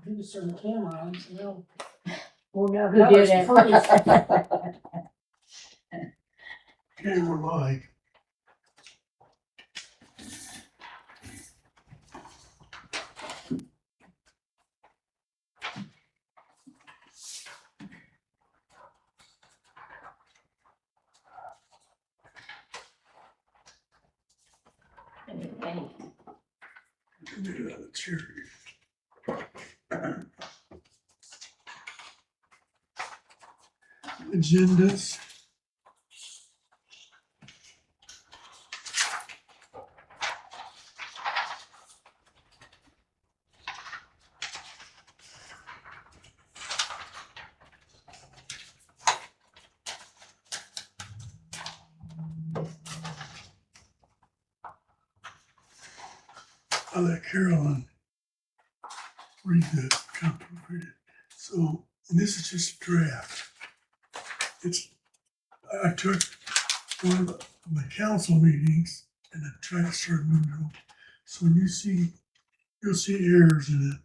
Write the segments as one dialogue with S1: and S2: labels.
S1: You just turned the camera on, so no.
S2: We'll know who did it.
S3: Okay, we're live. Get out of the chair. Agendas. I'll let Carolyn read the read it. So, and this is just a draft. I took one of my council meetings and I tried to start moving them. So when you'll see errors in it.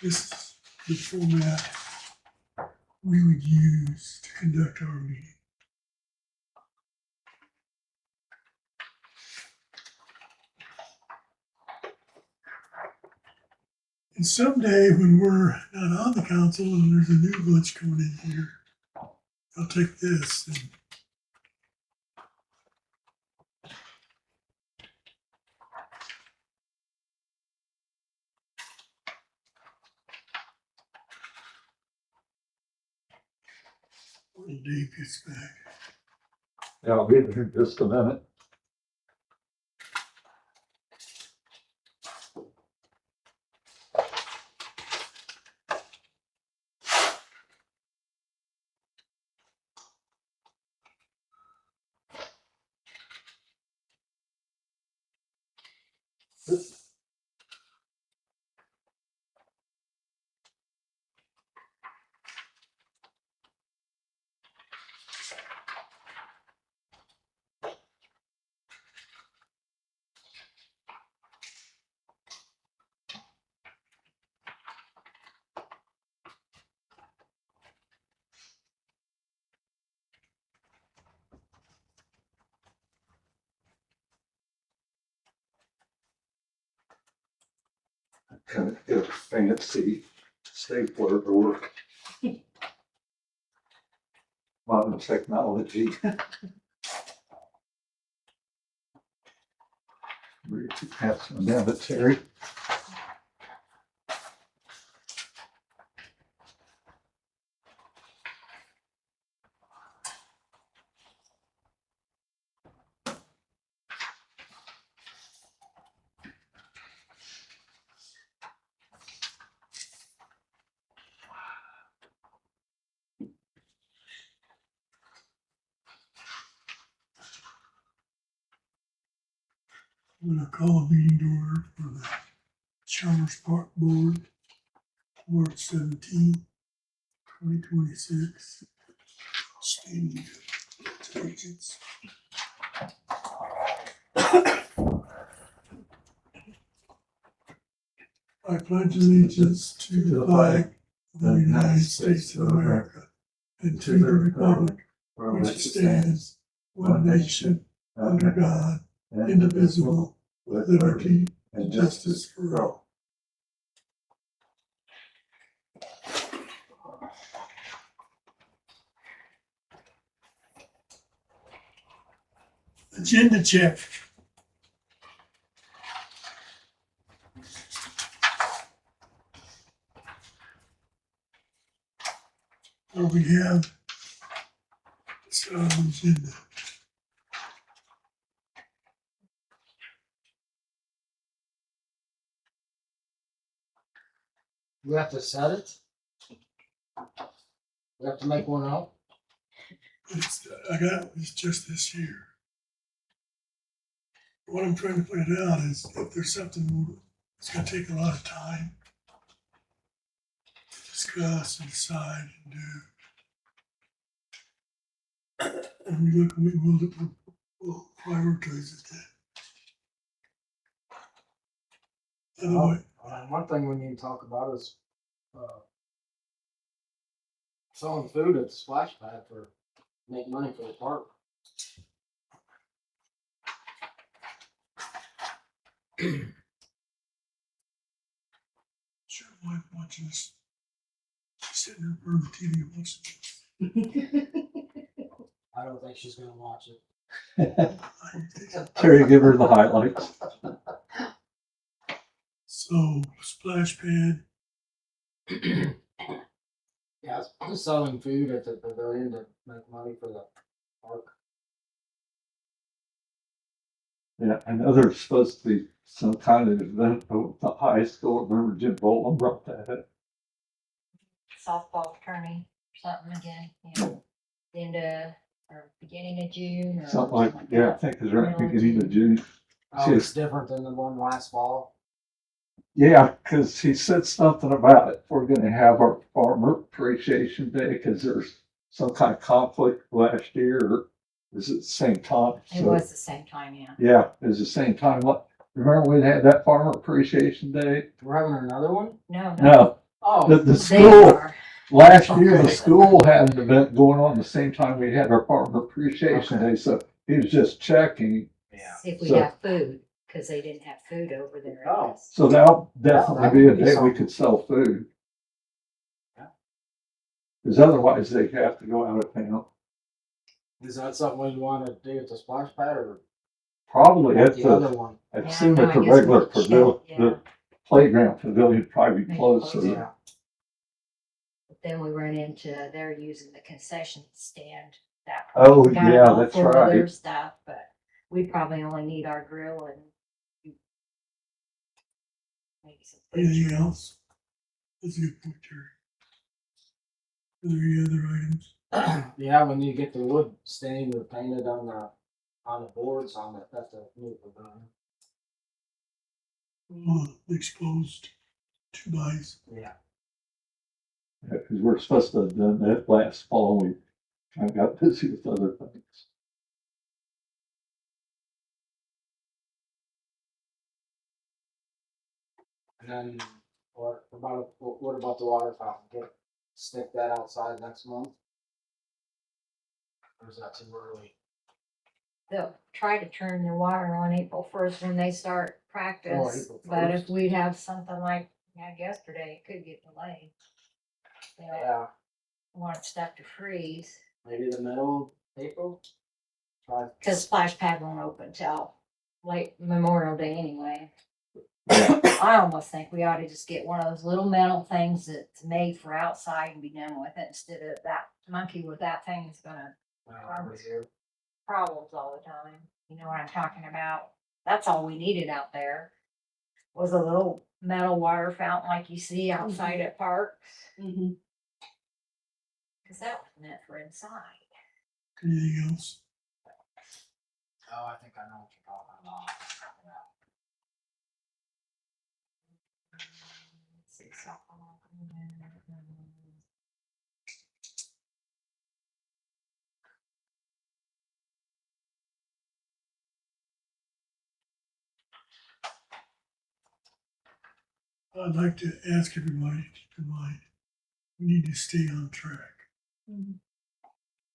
S3: This is the format we would use to conduct our meeting. And someday when we're not on the council and there's a new glitch coming in here, I'll take this and when Dave gets back.
S4: Yeah, I'll be there in just a minute. Kind of get a fancy stapler to work. Modern technology. We have some military.
S3: I'm going to call a meeting to order for the Chalmers Park Board, March 17, 2026. Standing allegiance. I pledge allegiance to the flag of the United States of America and to the republic for which it stands, one nation, under God, indivisible, with liberty and justice for all. Agenda check. Where we have this agenda.
S1: We have to set it? We have to make one out?
S3: It's just this year. What I'm trying to point out is if there's something that's gonna take a lot of time, discuss and decide and do. And we look, we'll prioritize it then. Otherwise,
S1: One thing we need to talk about is, selling food at the splash pad for, make money for the park.
S3: sure, my wife watching this. She's sitting there in front of the TV watching
S1: I don't think she's gonna watch it.
S3: this.
S4: Terry, give her the highlights.
S3: So, splash pad,
S1: Yeah, just selling food at the pavilion to make money for the park.
S4: Yeah, I know there's supposed to be some kind of event at the high school. Remember Jim Bolton brought that up?
S2: Softball tourney or something again, you know, end of, or beginning of June or.
S4: Something like, yeah, I think it's right beginning of June.
S1: Oh, it's different than the one last fall.
S4: Yeah, because he said something about it. We're gonna have our Farmer Appreciation Day because there's some kind of conflict last year. Or is it the same time?
S2: It was the same time, yeah.
S4: Yeah, it was the same time. Remember we had that Farmer Appreciation Day?
S1: We're having another one?
S2: No.
S4: No,
S1: Oh,
S4: the
S2: They
S4: school,
S2: are.
S4: last year, the
S1: Okay.
S4: school had an event going on the same time we had our Farmer Appreciation
S1: Okay.
S4: Day. So he was just checking.
S1: yeah.
S2: See if we
S4: So-
S2: have food, because they didn't have food over there. I
S1: Oh.
S2: guess.
S4: So that'll definitely
S1: that
S4: be a
S1: would be
S4: day we
S1: something.
S4: could sell food.
S1: Yeah.
S4: Because otherwise they have to go out of town.
S1: Is that something we want to do at the splash pad or
S4: Probably at
S1: the other
S4: the,
S1: one?
S4: I've
S2: Yeah,
S4: seen
S2: no,
S4: at
S2: I
S4: the
S2: guess
S4: regular
S2: we'll check,
S4: pavilion,
S2: yeah.
S4: the playground pavilion probably
S2: Maybe
S4: closed.
S2: close,
S4: So
S1: Yeah.
S2: But then we run into, they're using the concession stand, that.
S4: Oh,
S2: kind of
S4: yeah,
S2: all
S4: that's
S2: full of
S4: right.
S2: Their stuff, but we probably only need our grill and maybe some.
S3: Anything else? That's a good point, Terry. Are there any other items?
S1: Yeah, when you get the wood stained or painted on the boards on it, that's a new pavilion.
S3: Exposed 2x.
S1: Yeah.
S4: Because we're supposed to have done that last fall. We kind of got busy with other things.
S1: And then what about the water fountain? Stick that outside next month? Or is that too early?
S2: They'll try to turn the water on April 1st when they start practice,
S1: April
S2: but
S1: 1st.
S2: if we have something like we had yesterday, it could get delayed. They don't
S1: Yeah,
S2: want stuff to freeze,
S1: maybe the middle of April? Try.
S2: cause splash pad won't open till late Memorial Day anyway.
S4: Yeah.
S2: I almost think we ought to just get one of those little metal things that's made for outside and be done with it instead of that monkey with that thing is gonna problems all the time. You know what I'm talking about? That's all we needed out there was a little metal water fountain like you see outside at parks.
S1: Mm-hmm.
S2: Cause that was meant for inside.
S3: Anything else?
S1: Oh, I think I know what you're talking about.
S2: Let's see, so-
S3: I'd like to ask everybody to keep in mind, we need to stay on track.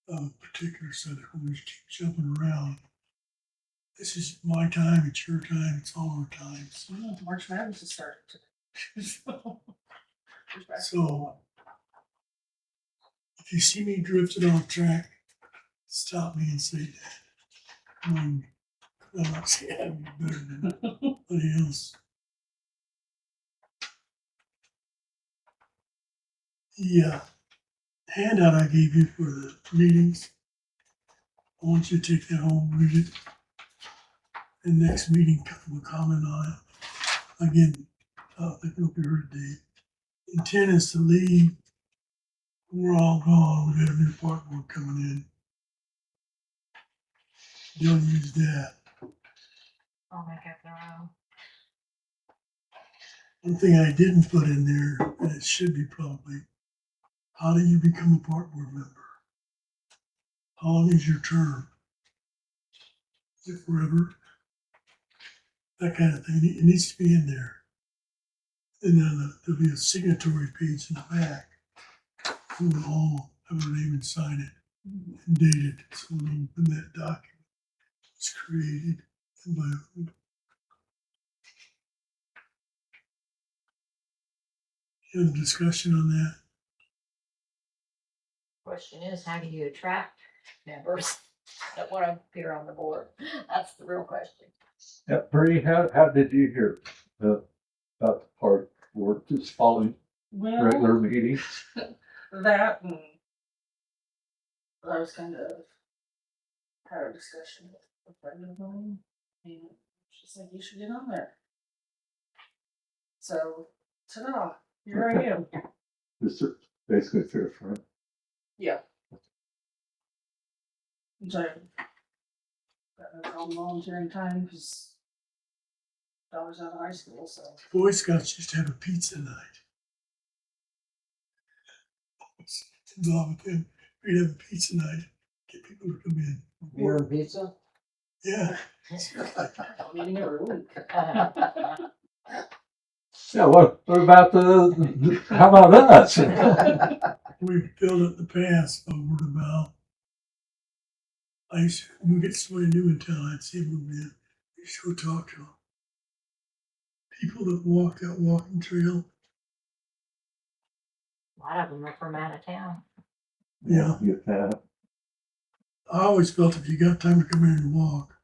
S3: Of particular subject, when we keep jumping around. This is my time, it's your time, it's all our times.
S1: March Madness is starting today.
S3: So, if you see me drifting off track, stop me and say that. I'm not saying I'm better than anybody else. The handout I gave you for the meetings, I want you to take that home, read it. And next meeting, we'll comment on it. Again, I think it'll be heard today. Intent is to leave. We're all gone. We got a new park board coming in. Don't use that.
S2: I'll make up their own.
S3: One thing I didn't put in there, and it should be probably, How do you become a park board member? How long is your term? Is it forever? That kind of thing. It needs to be in there. And then there'll be a signatory page in the back. We will all have our name and sign it and date it. So when that document was created and by whom. Any other discussion on that?
S2: Question is, how do you attract members that want to appear on the board? That's the real question.
S4: Yeah, Bree, how did you hear about the park board just following
S5: Well,
S4: regular meetings?
S5: that and I was kind of had a discussion with a friend of mine, and she said you should get on there. So, ta-da, here I am.
S4: This is basically fair friend.
S5: Yeah. So, got no problem volunteering time because daughter's out of high school, so.
S3: Boy Scouts used to have a pizza night. Involved with them. We'd have a pizza night, get people to come in.
S1: Beer and pizza?
S3: Yeah.
S5: Meeting every week.
S4: Yeah, what about how about us?
S3: We filled it in the past by word of mouth. I used to, when we get somebody new in town, I'd see them in. I used to go talk to them. People that walk that walking trail.
S2: A lot of them are from out of town.
S3: Yeah.
S4: Get that.
S3: I always felt if you got time to come in and walk,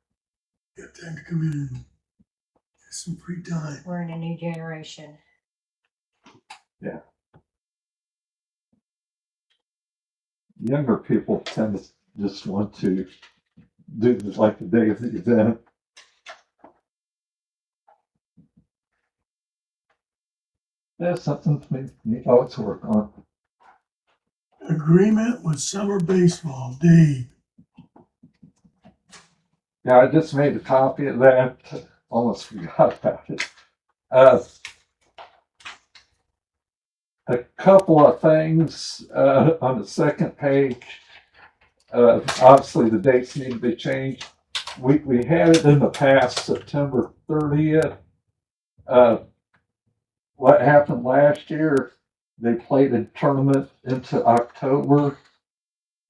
S3: you got time to come in and get some free time.
S2: We're in a new generation.
S4: Younger people tend to just want to do this like the day of the event. That's something we always work on.
S3: Agreement with summer baseball, Dave.
S4: Yeah, I just made a copy of that. Almost forgot about it. A couple of things on the second page. Obviously, the dates need to be changed. We had it in the past, September 30th. What happened last year, they played a tournament into October.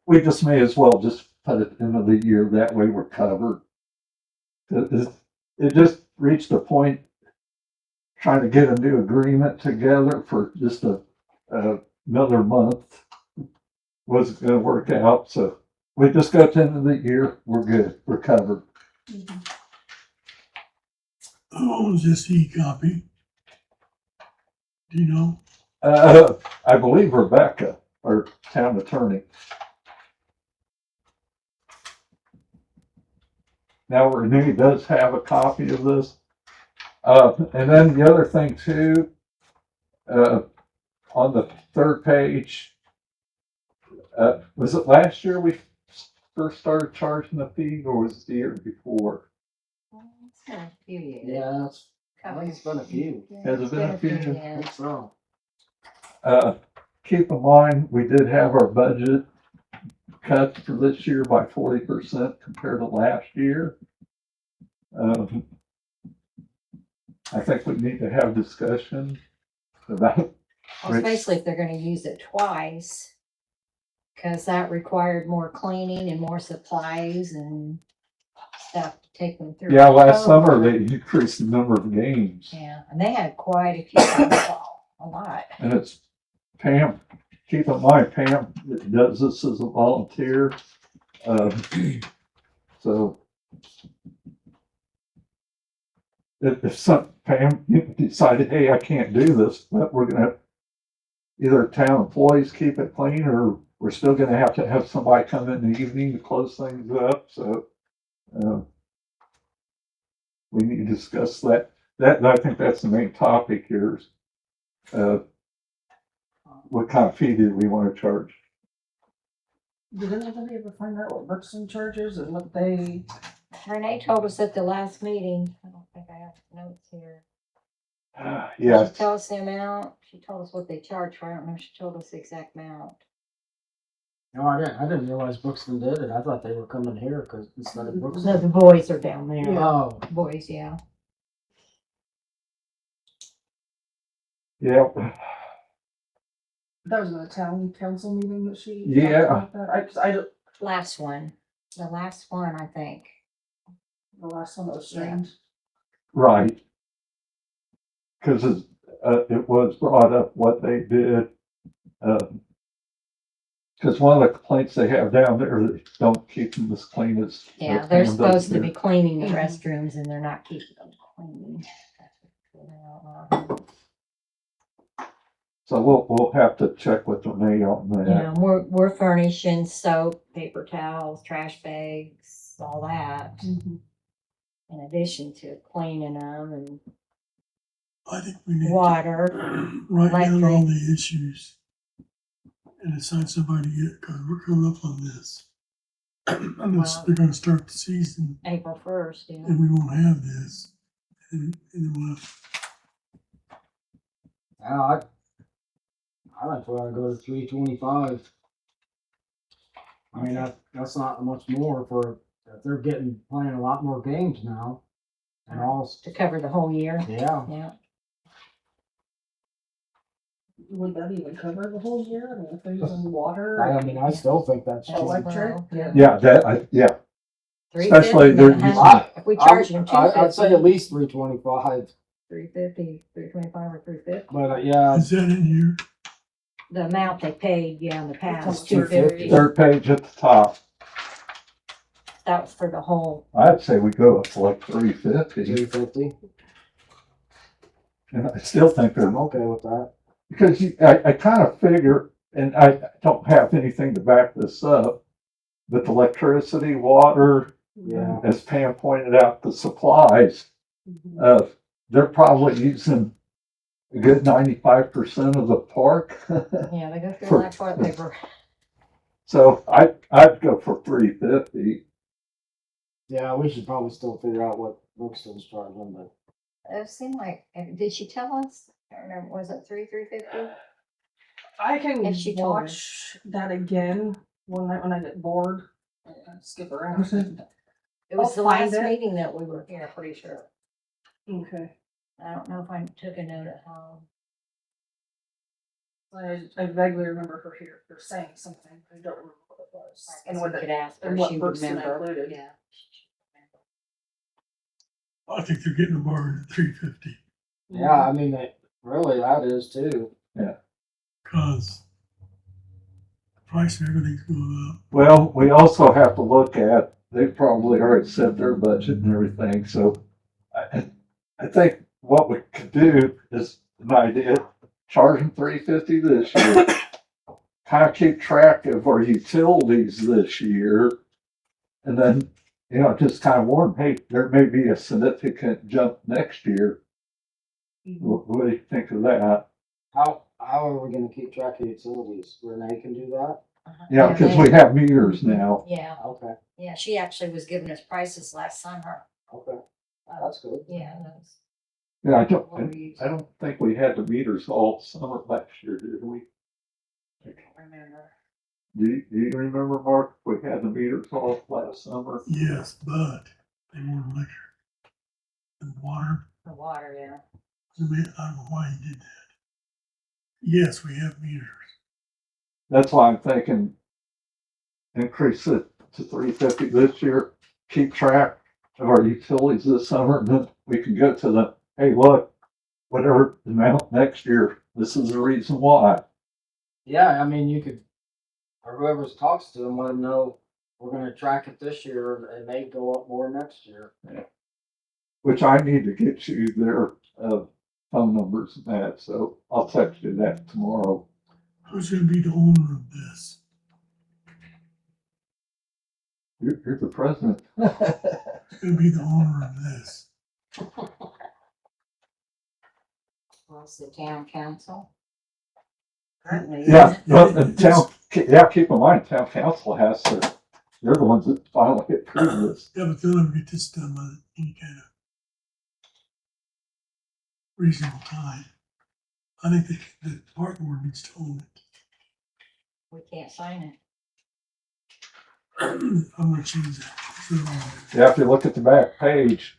S4: We just may as well just put it into the year. That way we're covered. It just reached a point trying to get a new agreement together for just another month. Wasn't going to work out. So we just got to the end of the year. We're good. We're covered.
S3: Who owns this e-copy? Do you know?
S4: I believe Rebecca, our town attorney. Now Renee does have a copy of this. And then the other thing too, on the third page, was it last year we first started charging the fee, or was it the year before?
S2: It's been a few years.
S1: Yeah, I think it's been a few.
S4: Has it been a few?
S1: I
S2: years.
S1: think so.
S4: Keep in mind, we did have our budget cut for this year by 40% compared to last year. I think we need to have discussion about.
S2: Well, especially if they're gonna use it twice. Cause that required more cleaning and more supplies and stuff to take them through.
S4: Yeah, last summer
S2: October.
S4: they increased the number of games.
S2: Yeah, and they had quite a few, a lot.
S4: And it's Pam, keep in mind, Pam does this as a volunteer. So if some, Pam decided, hey, I can't do this, but we're gonna have either town employees keep it clean, or we're still gonna have to have somebody come in the evening to close things up, so. We need to discuss that. I think that's the main topic here is, what kind of fee do we want to charge?
S5: Did anybody ever find out what Buxton charges and what they?
S2: Renee told us at the last meeting, I don't think I have notes here. Did
S4: Yeah,
S2: she tell us the amount? She told us what they charge for. I don't know if she told us the exact amount.
S1: No, I didn't realize Brookston did it. I thought they were coming here because instead of
S2: No,
S1: Brookston.
S2: the boys are down there.
S1: Oh,
S2: Boys, yeah.
S4: yeah.
S5: That was in a town council meeting that she.
S4: Yeah.
S5: talked about that. I don't,
S2: Last one. The last one, I think.
S5: the last one that was
S2: Yeah.
S5: streamed.
S4: Right. Because it was brought up what they did. Because one of the complaints they have down there, they don't keep them as clean as.
S2: Yeah, they're
S4: Pam does
S2: supposed to
S4: here.
S2: be cleaning the
S5: Mhm.
S2: restrooms and they're not keeping them clean.
S4: So we'll have to check with Renee on
S2: You
S4: that.
S2: know, we're furnishing soap, paper towels, trash bags, all that, in addition to cleaning them and
S3: I think we need to
S2: water.
S3: write down all
S2: electric.
S3: the issues and assign somebody to get, because we're coming up on this. Unless
S2: Wow.
S3: they're gonna start the season
S2: April 1st, yeah.
S3: and we won't have this. And then we'll have,
S1: I like to go to 325. I mean, that's not much more for, if they're playing a lot more games now. And all,
S2: To cover the whole year,
S1: yeah.
S2: yeah.
S5: Would that even cover the whole year? I mean, if they're using water.
S1: I mean, I still think that's
S2: That's
S1: cheap.
S5: Electric?
S2: low.
S5: Yeah.
S4: Yeah, yeah.
S2: 350,
S4: Especially they're
S2: man,
S4: using-
S2: if we charge them
S1: I'd say at
S2: 250,
S1: least 325,
S2: 350, 325 or 350.
S1: but yeah,
S3: is that in here?
S2: The amount they paid, yeah, in the past,
S1: 250.
S2: 250.
S4: Third page at the top.
S2: That was for the whole,
S4: I'd say we go up to like 350.
S1: 350.
S4: And I still think they're
S1: I'm okay with that.
S4: because I kind of figure, and I don't have anything to back this up, but the electricity, water,
S1: Yeah.
S4: as Pam pointed out, the supplies, they're probably using a good 95% of the park.
S2: yeah, they go through
S4: For-
S2: like toilet paper.
S4: So I'd go for 350.
S1: Yeah, we should probably still figure out what Brookston's charging, but
S2: It seemed like, did she tell us? I don't remember, was it 350?
S5: I can
S2: If she told
S5: watch that again one night when I get bored. And skip around.
S2: It was
S5: I'll
S2: the
S5: find
S2: last
S5: it.
S2: meeting that we were here, pretty sure.
S5: Okay.
S2: I don't know if I took a note at home.
S5: I vaguely remember her saying something. I don't remember what it was.
S2: And
S5: what
S2: we
S5: it-
S2: could ask her,
S5: and
S2: if
S5: what
S2: she
S5: Brookston
S2: remember.
S5: included.
S2: Yeah.
S3: I think they're getting a bargain at 350,
S1: yeah, I mean, really, that is too.
S3: cause the price of everything's going up.
S4: Well, we also have to look at, they probably already set their budget and everything, so I think what we could do is an idea, charge them 350 this year. Kind of keep track of our utilities this year. And then, just kind of warn, hey, there may be a significant jump next year. What do you think of that?
S1: How are we gonna keep track of utilities? Renee can do that?
S4: Yeah, because we have meters now.
S2: Yeah,
S1: Okay,
S2: yeah, she actually was giving us prices last summer.
S1: okay, that's good.
S2: Yeah, those.
S4: Yeah, I
S2: what
S4: don't,
S2: we used.
S4: I don't think we had the meters all summer last year, did we?
S2: I can't remember.
S4: Do you remember, Mark, we had the meters all last summer?
S3: Yes, but they want electric. And water,
S2: The water, yeah.
S3: I mean, I don't know why he did that. Yes, we have meters.
S4: That's why I'm thinking increase it to 350 this year, keep track of our utilities this summer, and then we can go to the, hey, look, whatever the amount next year, this is the reason why.
S1: Yeah, I mean, you could, or whoever talks to them, let them know we're gonna track it this year and it may go up more next year.
S4: Which I need to get you their phone numbers and that, so I'll text you that tomorrow.
S3: Who's gonna be the owner of this?
S4: You're the president.
S3: Who's gonna be the owner of this?
S2: Well, it's the town council. Currently.
S4: Yeah, but the town, keep in mind, town council has to, they're the ones that finally approve this.
S3: Yeah, but they'll never get this done by any kind of reasonable time. I think the park board needs to own it.
S2: We can't sign it.
S3: I'm gonna change that. So,
S4: You have to look at the back page.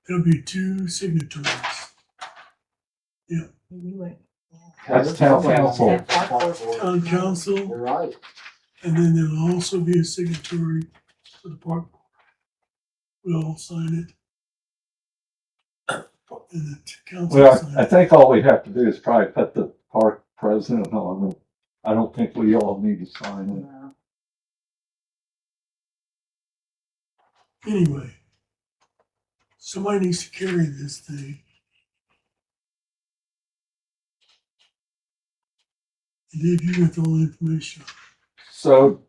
S3: there'll be 2 signatories.
S2: You would.
S4: That's town council.
S2: Yeah, park board.
S3: Town council,
S1: You're right.
S3: and then there'll also be a signatory for the park board. We'll all sign it. And the council
S4: Well,
S3: sign
S4: I
S3: it.
S4: think all we have to do is probably put the park president on it. I don't think we all need to sign it.
S2: No.
S3: Anyway, somebody needs to carry this thing. And Dave, you got all the information.
S4: So,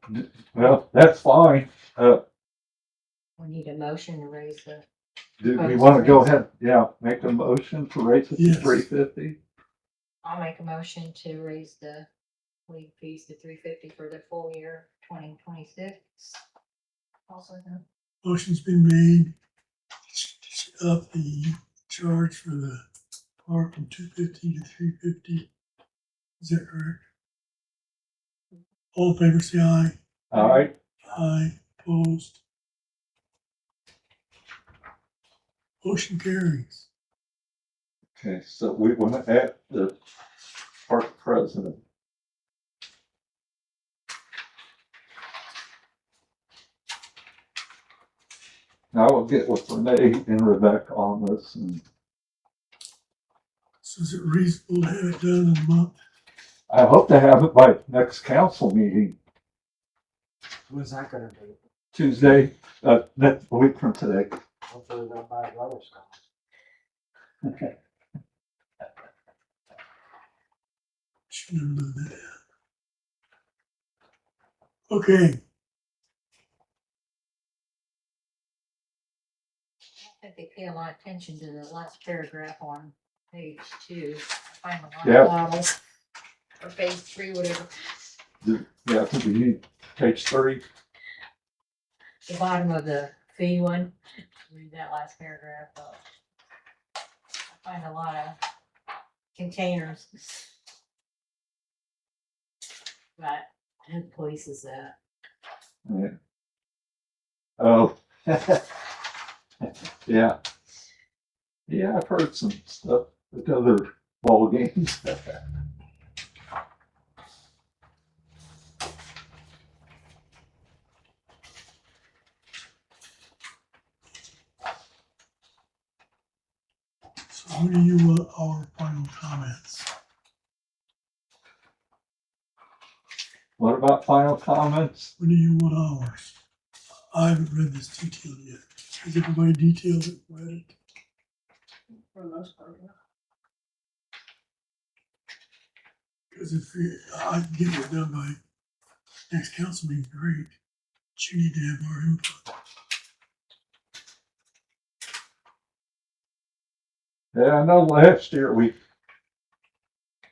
S4: well, that's fine.
S2: We need a motion to raise the,
S4: Do we want to go ahead, make a motion to raise it to
S3: Yes.
S4: $350?
S2: I'll make a motion to raise the league fees to $350 for the full year 2026. Also,
S3: Motion's been made to up the charge for the park from $250 to $350. Is that correct? All in favor, say aye.
S4: All right,
S3: Aye, opposed. Motion carries.
S4: okay, so we want to add the park president. Now we'll get with Renee and Rebecca on this, and
S3: So is it reasonable to have it done in a month?
S4: I hope to have it by next council meeting,
S1: When's that gonna be?
S4: Tuesday, next week from today.
S1: Hopefully that bad weather's coming.
S3: Should have moved that out. Okay,
S2: I think they pay a lot of attention to the last paragraph on page 2. I find a lot
S4: Yeah.
S2: of models. Or page 3, whatever.
S4: Yeah, I think we need page 3.
S2: The bottom of the fee one. Read that last paragraph. I find a lot of containers. But who polices that?
S4: Yeah. Oh. Yeah. Yeah, I've heard some stuff at other ball games.
S3: so what do you want our final comments?
S4: What about final comments?
S3: What do you want ours? I haven't read this detailed yet. Has everybody detailed it, read it?
S5: For the most part, yeah.
S3: Because if I can get it done by next council meeting, great. But you need to have our input.
S4: Yeah, I know last year we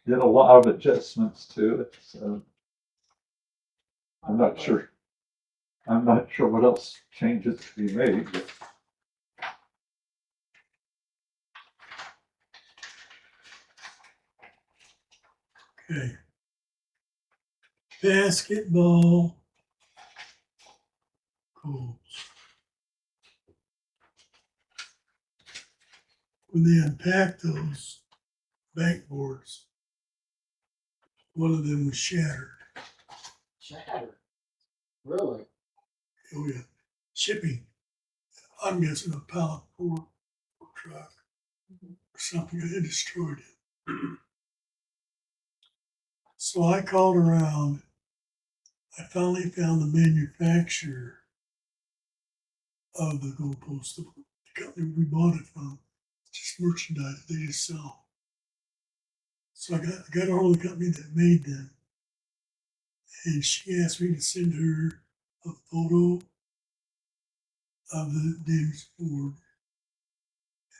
S4: did a lot of adjustments to it, so I'm not sure. I'm not sure what else changes to be made, but
S3: Okay. Basketball goals. When they unpacked those backboards, one of them was shattered.
S1: Shattered. Really?
S3: Oh yeah, shipping. I'm guessing a pallet or truck or something had destroyed it. So I called around. I finally found the manufacturer of the goalpost, the company we bought it from. It's just merchandise they just sell. So I got a hold of the company that made them, and she asked me to send her a photo of the damaged board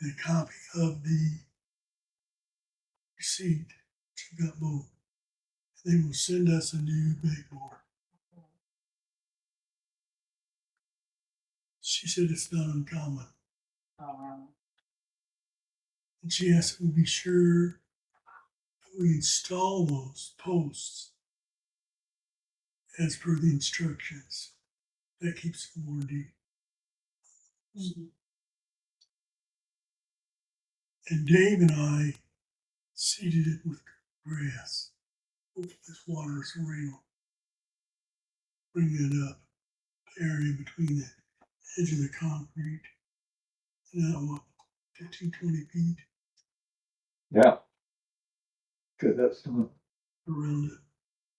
S3: and a copy of the receipt. She got both. They will send us a new backboard. She said it's not uncommon. And she asked me to be sure that we install those posts as per the instructions. That keeps the warranty. And Dave and I seeded it with grass. Hopefully this water is rain will bring it up. The area between the edge of the concrete and that 15, 20 feet
S4: Yeah. Good estimate.
S3: around it.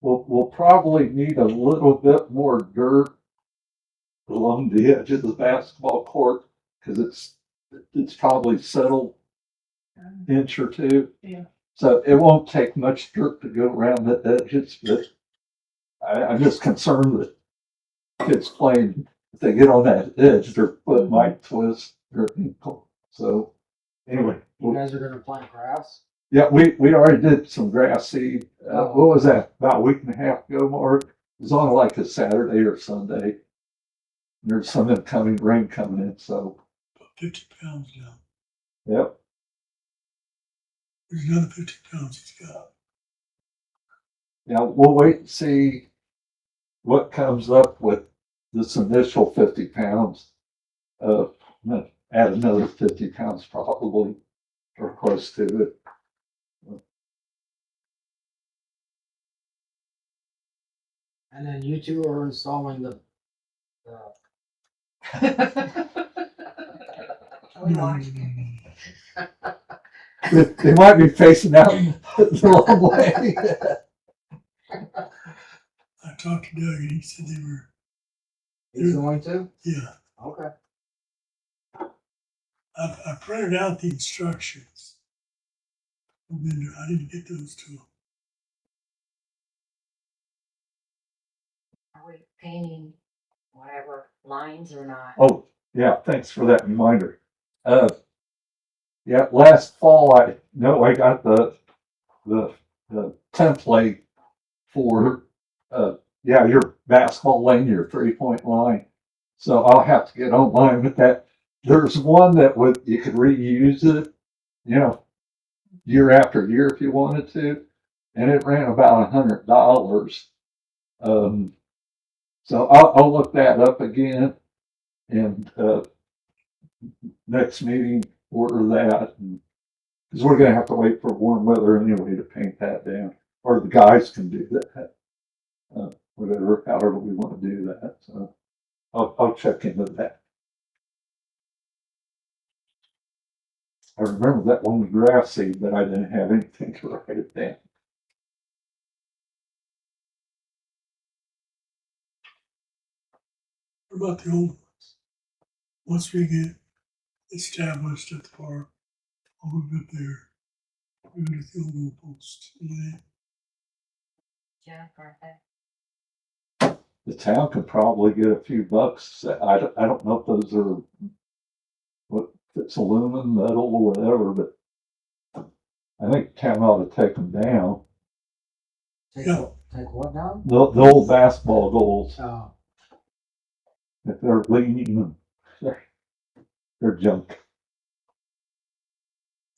S4: We'll probably need a little bit more dirt along the edge of the basketball court because it's probably settled an inch or two.
S5: Yeah.
S4: So it won't take much dirt to go around the edges, but I'm just concerned that kids playing, if they get on that edge, their foot might twist their ankle. So anyway,
S1: You guys are gonna plant grass?
S4: yeah, we already did some grass seed. What was that? About a week and a half ago, Mark? It was on like a Saturday or Sunday. There's some incoming rain coming in, so
S3: About 50 pounds now.
S4: yep.
S3: There's another 50 pounds he's got.
S4: Yeah, we'll wait and see what comes up with this initial 50 pounds. Add another 50 pounds probably, or close to it.
S1: And then you two are installing the
S4: They might be facing out the wrong way.
S3: I talked to Doug and he said they were,
S1: he's going to?
S3: yeah.
S1: Okay.
S3: I printed out the instructions. I didn't get those to him.
S2: Are we painting whatever lines or not?
S4: Oh, yeah, thanks for that reminder. Yeah, last fall I got the template for your basketball lane, your 3-point line. So I'll have to get online with that. There's one that you could reuse it, year after year if you wanted to, and it ran about $100. So I'll look that up again, and next meeting order that, because we're gonna have to wait for warm weather anyway to paint that down, or the guys can do that, however we want to do that. So I'll check into that. I remember that one with grass seed, but I didn't have anything to write it down.
S3: What about the old ones? Once we get established at the park, I'll move up there. We're gonna get the old post. Yeah.
S2: Yeah, perfect.
S4: The town could probably get a few bucks. I don't know if those are if it's aluminum, metal, or whatever, but I think the town ought to take them down.
S1: Take what now?
S4: The old basketball goals,
S1: Oh,
S4: if they're leaning, they're junk.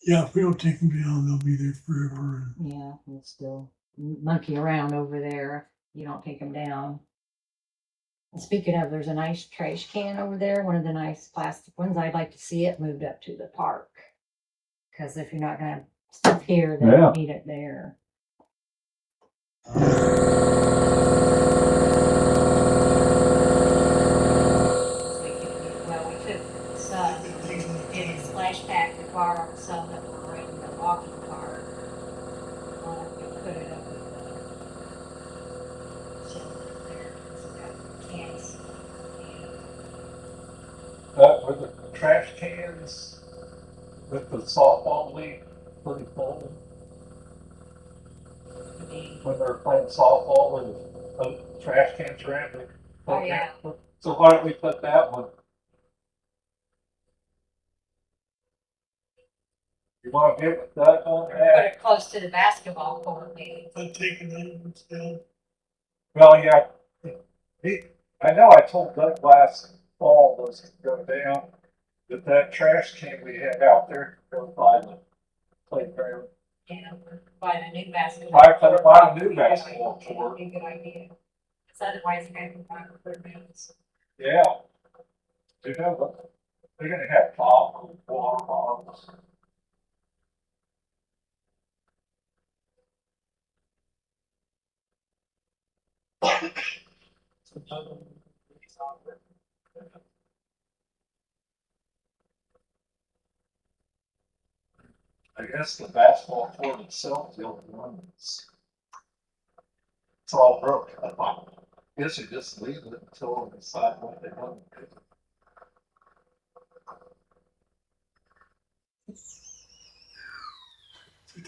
S3: Yeah, if we don't take them down, they'll be there forever.
S2: Yeah, we'll still monkey around over there if you don't take them down. And speaking of, there's a nice trash can over there, one of the nice plastic ones. I'd like to see it moved up to the park. Because if you're not gonna have stuff here, then
S4: Yeah.
S2: you need it there. Well, we took some, did a splash pack to borrow some that were in the walking cart. We put it up with the shelf there, so we got cans.
S4: With the trash cans, with the softball league, pretty full. When they're playing softball and trash cans around it.
S2: Oh, yeah.
S4: So why don't we put that one? You want to get with Doug on
S2: Put
S4: that?
S2: it close to the basketball court, maybe.
S3: But taking the ones down.
S4: Well, yeah. I know I told Doug last fall was to go down, but that trash can we had out there, go by playground.
S2: Yeah, buy a new basketball.
S4: Buy a new basketball court.
S2: Would be a good idea. 'Cause otherwise, you're gonna buy equipment.
S4: Yeah. They're gonna have problems, water bottles. I guess the basketball court itself, the only one that's, it's all broke. I guess you just leave it until they decide what they want to do.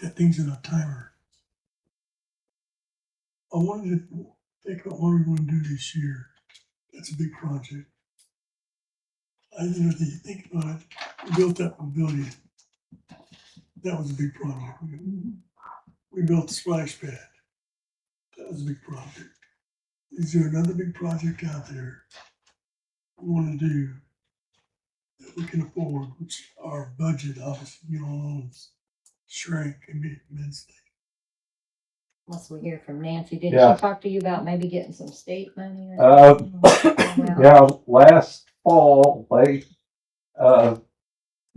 S3: That thing's in a timer. I wanted to think about what we want to do this year. That's a big project. You think about it, we built that pavilion. That was a big project. We built the splash pad. That was a big project. Is there another big project out there we want to do that we can afford, which our budget obviously, shrank immensely?
S2: Unless we hear from Nancy. Did
S4: Yeah.
S2: she talk to you about maybe getting some state money? Or
S4: Yeah, last fall,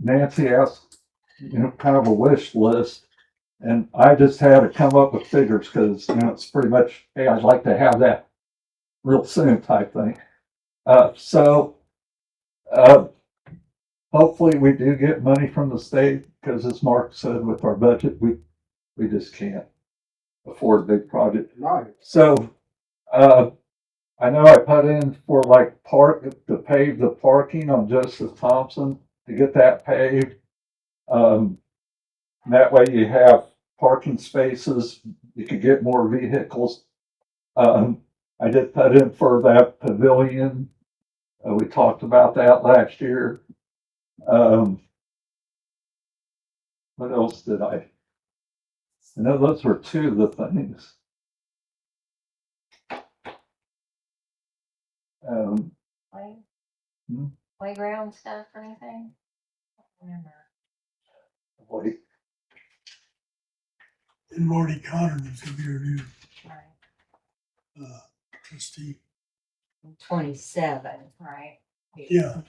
S4: Nancy asked, kind of a wish list. And I just had to come up with figures because, it's pretty much, hey, I'd like to have that real soon type thing. Hopefully we do get money from the state because as Mark said, with our budget, we just can't afford a big project.
S1: Right.
S4: So, I know I put in for to pave the parking on Joseph Thompson to get that paved. That way you have parking spaces, you could get more vehicles. I did put in for that pavilion. We talked about that last year. What else did I know those were two of the things.
S2: Playground stuff or anything? I don't remember.
S4: Wait,
S3: And Marty Connor is going to be our new
S2: Right.
S3: trustee.
S2: 27, right?
S3: Yeah.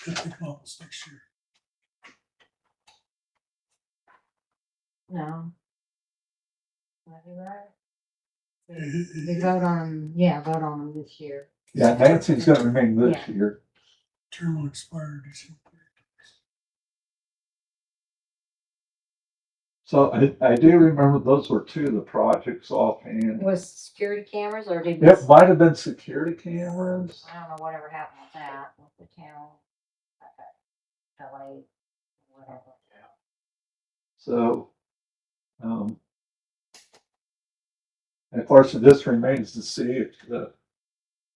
S3: That's the office next year.
S2: No. That'd be right.
S3: Eh,
S2: We vote on them this year.
S4: yeah, Nancy's gonna remain this
S2: Yeah.
S4: year.
S3: Term will expire December.
S4: So I do remember those were two of the projects offhand.
S2: Was security cameras or did we?
S4: It might have been security cameras.
S2: I don't know whatever happened with that, with the town. Delayed, whatever.
S4: So, and of course, it just remains to see if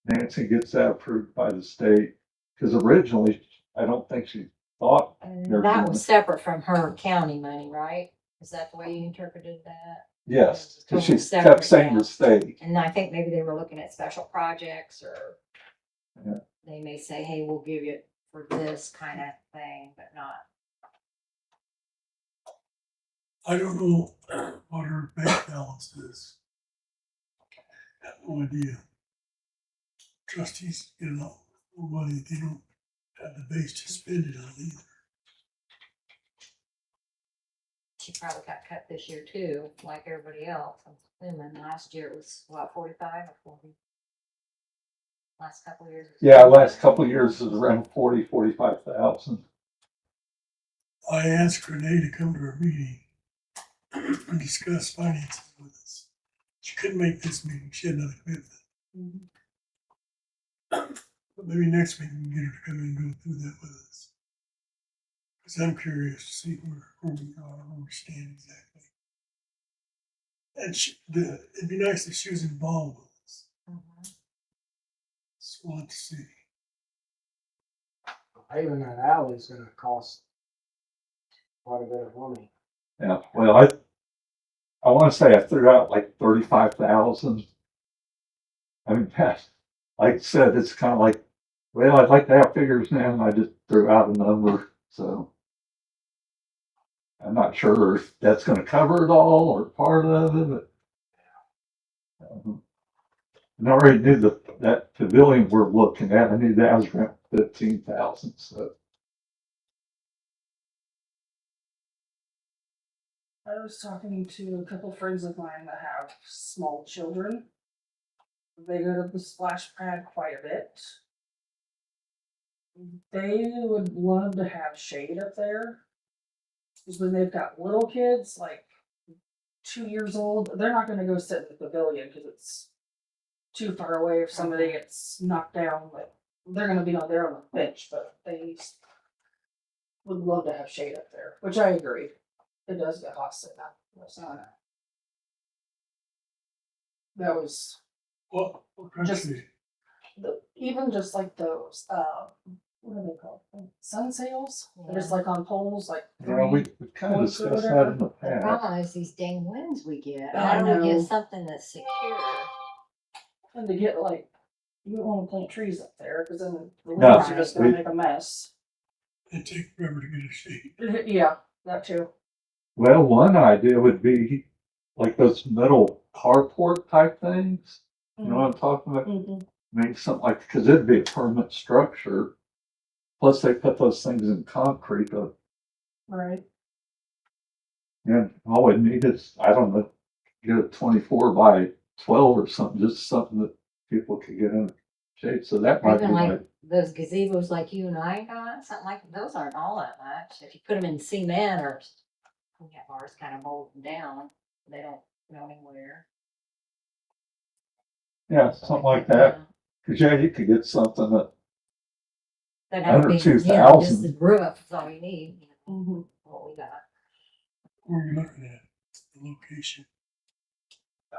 S4: Nancy gets that approved by the state. Because originally, I don't think she thought.
S2: And
S4: They're
S2: that
S4: doing
S2: was
S4: it.
S2: separate from her county money, right? Is that the way you interpreted that?
S4: Yes, because she
S2: Totally separate,
S4: kept saying
S2: yeah.
S4: the state.
S2: And I think maybe they were looking at special projects or
S4: Yeah.
S2: they may say, hey, we'll give you it for this kind of thing, but not.
S3: I don't know what her bank balance is. I have no idea. Trustees get a lot more money. They don't have the base to spend it on either.
S2: She probably got cut this year too, like everybody else. I'm assuming last year it was what, 45 or 40? Last couple of years.
S4: Yeah, last couple of years is around 45,000.
S3: I asked Renee to come to our meeting and discuss finances with us. She couldn't make this meeting. She had another commitment. But maybe next meeting we can get her to come in and go through that with us. Because I'm curious to see where we are, where we stand exactly. And it'd be nice if she was involved with us. So we'll have to see.
S1: Paving that alley is gonna cost quite a bit of money.
S4: Yeah, well, I want to say I threw out like 35,000. I mean, like I said, it's kind of like, well, I'd like to have figures now, and I just threw out a number. So I'm not sure if that's gonna cover it all or part of it, but. And I already knew that pavilion we're looking at, I knew that was around 15,000, so.
S5: I was talking to a couple friends of mine that have small children. They go to the splash pad quite a bit. They would love to have shade up there. Because when they've got little kids, like 2 years old, they're not gonna go sit in the pavilion because it's too far away if somebody gets knocked down, but they're gonna be on there on the bench, but they would love to have shade up there, which I agree. It does get hot sitting out in the sun. That was
S3: What
S5: Just-
S3: country?
S5: even just like those, what are they called? Sun sails? They're just like on poles, like
S4: Yeah, we
S5: three.
S4: kind of
S5: points or
S4: discussed that
S5: whatever.
S4: in the
S2: The
S4: past.
S2: problem is these dang winds we get.
S5: I
S2: How do we
S5: know.
S2: get something that's secure?
S5: And to get like, you don't wanna plant trees up there, cause then the
S4: No,
S5: winds are just gonna
S4: we-
S5: make a mess.
S3: It takes forever to get a shade.
S5: Yeah, that too.
S4: Well, one idea would be like those metal carport type things. You know what I'm talking about?
S5: Mhm.
S4: Maybe something like, because it'd be a permanent structure. Plus, they put those things in concrete.
S5: Right.
S4: And all we need is, I don't know, get a 24 by 12 or something, just something that people could get in the shade. So that
S2: Or
S4: might be
S2: even like
S4: like,
S2: those gazebos like you and I got, something like, those aren't all that much. If you put them in cement or, we have ours kind of molded down, they don't go anywhere.
S4: yeah, something like that. Because yeah, you could get something that,
S2: That have
S4: Under
S2: to be, you know,
S4: 2,000.
S2: just the roof is all you need, you know,
S5: Mhm.
S2: what we got.
S3: Where are you looking at? The location.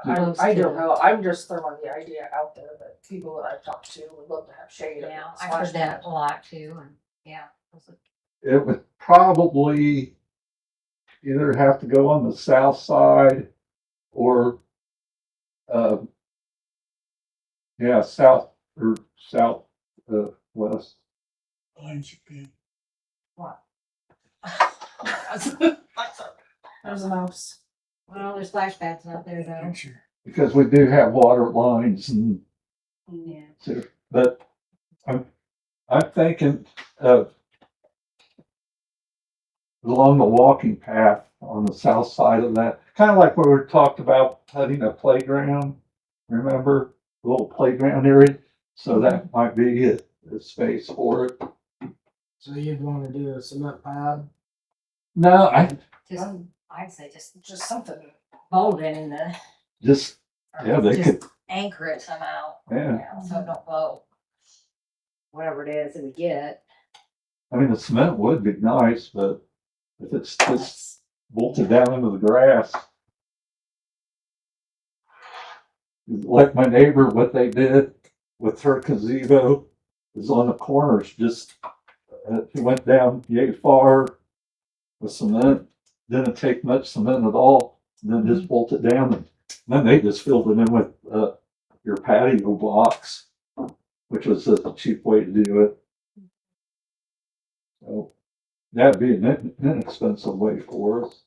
S2: Close
S5: I
S2: to
S5: don't
S2: it.
S5: know. I'm just throwing the idea out there that people that I've talked to would love to have shade. at
S2: Yeah,
S5: the
S2: I've
S5: splash
S2: heard that
S5: pad.
S2: a lot too, and yeah.
S4: it would probably either have to go on the south side or, yeah, south or south, west.
S3: Lines have been.
S5: What? There's a mouse.
S2: Well, there's splash pads out there though.
S3: Picture.
S4: Because we do have water lines and,
S2: Yeah.
S4: but I'm thinking of along the walking path on the south side of that, kind of like where we talked about putting a playground, remember? A little playground area, so that might be a space for it.
S1: So you'd wanna do a cement pad?
S4: No, I
S2: Just, I'd say just
S5: something.
S2: mold it in the.
S4: just,
S2: or
S4: yeah, they
S2: just
S4: could,
S2: anchor it somehow.
S4: yeah.
S2: So it don't blow. Whatever it is that we get.
S4: I mean, the cement would be nice, but if it's just bolted down into the grass. Like my neighbor, what they did with her gazebo is on the corners, just, he went down yay far with cement, didn't take much cement at all, and then just bolted down, and then they just filled it in with, your patio blocks, which was a cheap way to do it. So that'd be an inexpensive way for us.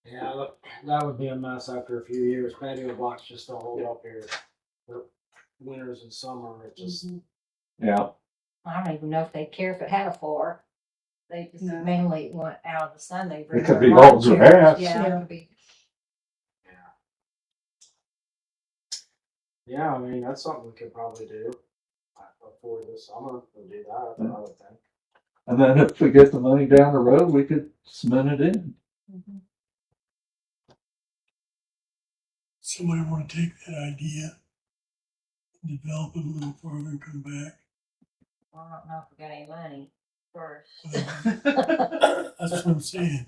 S1: Yeah, that would be a mess after a few years. Patio blocks just don't hold up here. For winters and summer, it just,
S4: Yeah,
S2: I don't even know if they care if it had a floor. They just
S5: No.
S2: mainly want out of the sun. They bring
S4: It could
S2: their
S4: be
S2: lawn
S4: all
S2: chairs.
S4: grass.
S2: Yeah,
S5: Yeah.
S2: it could be.
S1: yeah, I mean, that's something we could probably do. Before the summer, we'll do that, I would think.
S4: and then if we get the money down the road, we could cement it in.
S3: Somebody want to take that idea, and develop it a little further and come back.
S2: Well, I don't know if we got any money first.
S3: That's what I'm saying.